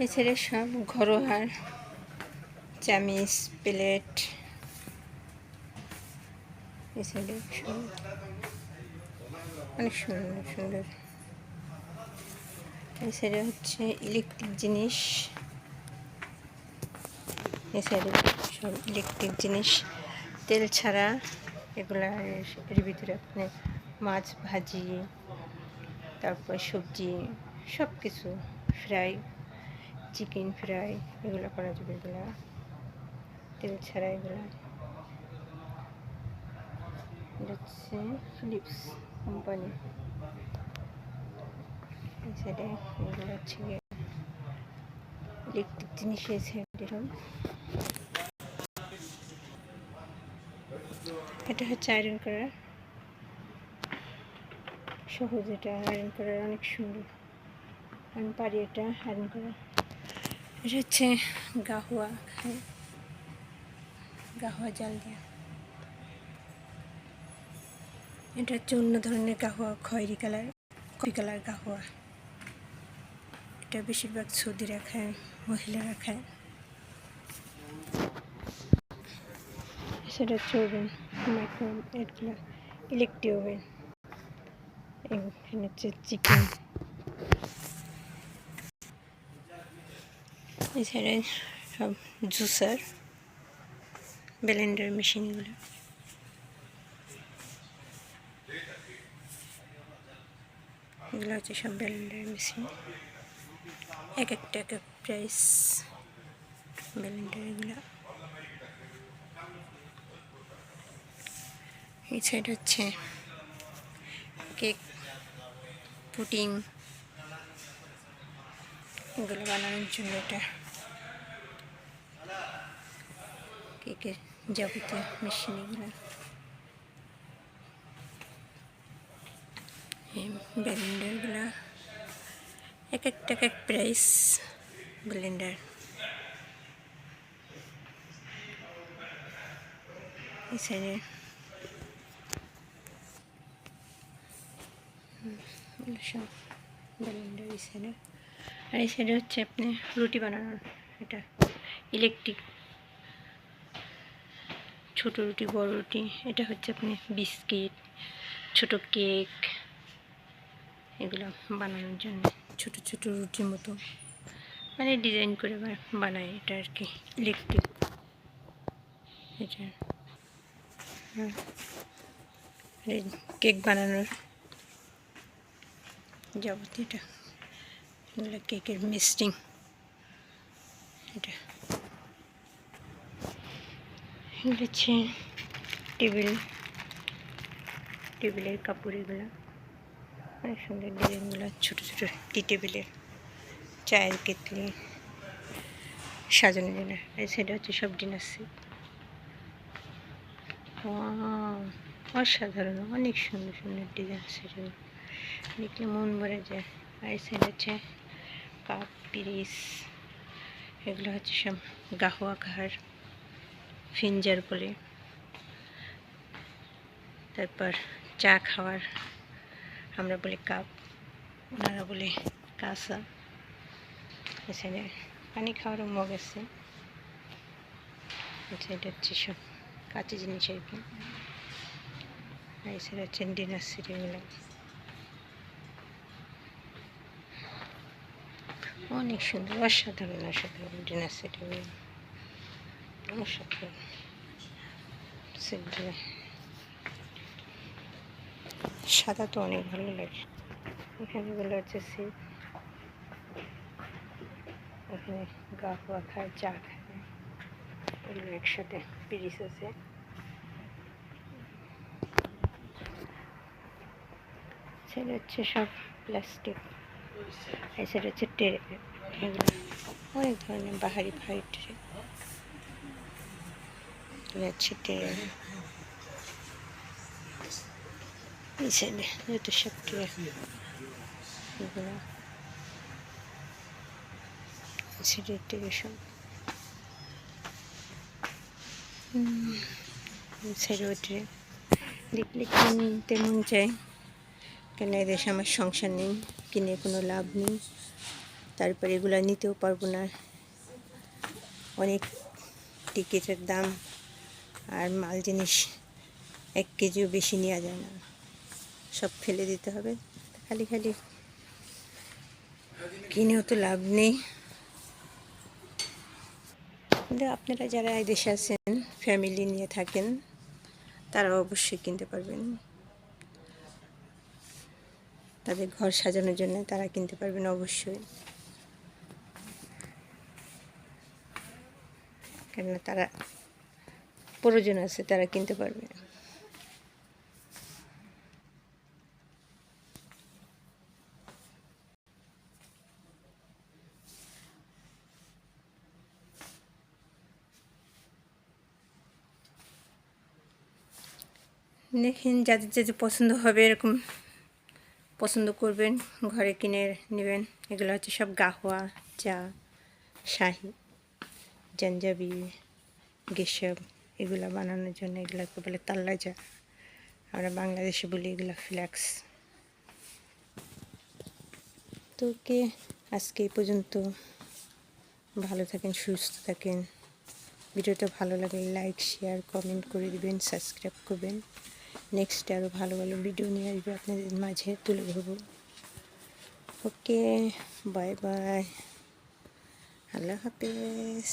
এছাড়া সব ঘরোয়া চামিচ প্লেট, এছাড়া সব অনেক সুন্দর সুন্দর। এছাড়া হচ্ছে ইলেকট্রিক জিনিস, এছাড়া সব ইলেকট্রিক জিনিস তেল ছাড়া এগুলা। এর ভিতরে আপনি মাছ ভাজি, তারপর সবজি সব কিছু ফ্রাই, চিকেন ফ্রাই এগুলো করা যাবে, এগুলা তেল ছাড়া। এগুলা হচ্ছে ফিলিপস কোম্পানি। এছাড়া এগুলো হচ্ছে ইলেকট্রিক জিনিস। এছাড়া এটা হচ্ছে আয়রন করার সহজ, এটা আয়রন করার অনেক সুন্দর, আমি পারি এটা আয়রন করা। এটা হচ্ছে গাহুয়া, গাহুয়া জাল দেওয়া। এটা হচ্ছে অন্য ধরনের গাহুয়া, খয়েরি কালার গাহুয়া। এটা বেশিরভাগ সৌদিরা খায়, মহিলারা খায়। সেটা হচ্ছে ওভেন, মাইক্রো এগুলো ইলেকট্রিক ওভেন। এখানে হচ্ছে চিকেন। এছাড়া সব জুসার, ব্লেন্ডার মেশিনগুলো। এগুলো হচ্ছে সব ব্লেন্ডার মেশিন, এক একটা এক এক প্রাইস ব্লেন্ডার এগুলো। এই সাইড হচ্ছে কেক, পুডিং এগুলো বানানোর জন্য। এটা কেকের যাবতীয় মেশিন এগুলো। ব্লেন্ডারগুলো এক একটা এক প্রাইস ব্লেন্ডার। এই সাইডে সব ব্লেন্ডার। এই সাইডে আর এই সাইডে হচ্ছে আপনি রুটি বানানোর, এটা ইলেকট্রিক, ছোট রুটি বড় রুটি। এটা হচ্ছে আপনি বিস্কিট, ছোট কেক এগুলো বানানোর জন্য, ছোট ছোট রুটির মতো মানে ডিজাইন করে বানায় এটা আর কি, ইলেকট্রিক। এটা কেক বানানোর যাবতীয়, এটা এগুলো কেকের মিস্টিং। এটা এগুলো হচ্ছে টেবিলের কাপড়। এগুলো অনেক সুন্দর ডিজাইনগুলো, ছোটো ছোটো টি টেবিলের, চায়ের কেতলি সাজানোর জন্য। এই সাইডে হচ্ছে সব ডিনার সেট। অসাধারণ, অনেক সুন্দর সুন্দর ডিজাইন সেগুলো দেখলে মন ভরে যায়। আর এই সাইড হচ্ছে কাপ, পিরিস এগুলো হচ্ছে সব গাহুয়া কাহার, ফিঞ্জার বলে। তারপর চা খাওয়ার আমরা বলি কাপ, ওনারা বলে কাঁসা। এছাড়া পানি খাওয়ারও মগ আছে। এটা হচ্ছে সব কাঁচি জিনিস আর কি। এছাড়া হচ্ছে ডিনার সেট এগুলো অনেক সুন্দর, অসাধারণ অসাধারণ ডিনার সেট এগুলো, অসাধারণ সেটগুলো। সাদা তো অনেক ভালো লাগে। এখানে এগুলো হচ্ছে সেট, এখানে গাহুয়া খায়, চা খায়, এগুলো একসাথে পিরিস আছে। সেটা হচ্ছে সব প্লাস্টিক। এছাড়া হচ্ছে ট্রে, এগুলো অনেক ধরনের বাহারি ভারী ট্রে। হচ্ছে ট্রে, এই সাইডে যত সব ট্রে এগুলো, সেটা ট্রে সব। সাইডেও ট্রে। দেখলে কিনতে মন চায়, কেন এদেশে আমার সংসার নেই, কিনে কোনো লাভ নেই। তারপরে এগুলো নিতেও পারবো না, অনেক টিকিটের দাম, আর মাল জিনিস 1 কেজিও বেশি নেওয়া যায় না, সব ফেলে দিতে হবে। খালি খালি কিনেও তো লাভ নেই। কিন্তু আপনারা যারা এদেশে আছেন, ফ্যামিলি নিয়ে থাকেন, তারা অবশ্যই কিনতে পারবেন। তাদের ঘর সাজানোর জন্য তারা কিনতে পারবেন অবশ্যই, কেননা তারা প্রয়োজন আছে, তারা কিনতে পারবে। দেখেন যাদের যাদের পছন্দ হবে, এরকম পছন্দ করবেন, ঘরে কিনে নেবেন। এগুলো হচ্ছে সব গাহওয়া, চা, শাহি, জাঞ্জাবি, গেসব, এগুলো বানানোর জন্য। এগুলোকে বলে তাল্লা চা, আমরা বাংলাদেশে বলি এগুলো ফ্ল্যাক্স। তো আজকে এই পর্যন্ত। ভালো থাকেন, সুস্থ থাকেন। ভিডিওটা ভালো লাগলে লাইক, শেয়ার, কমেন্ট করে দিবেন, সাবস্ক্রাইব করবেন। নেক্সট আরও ভালো ভালো ভিডিও নিয়ে আসবে, আপনাদের মাঝে তুলে ধরবো। ওকে, বাই বাই, আল্লাহ হাফেজ।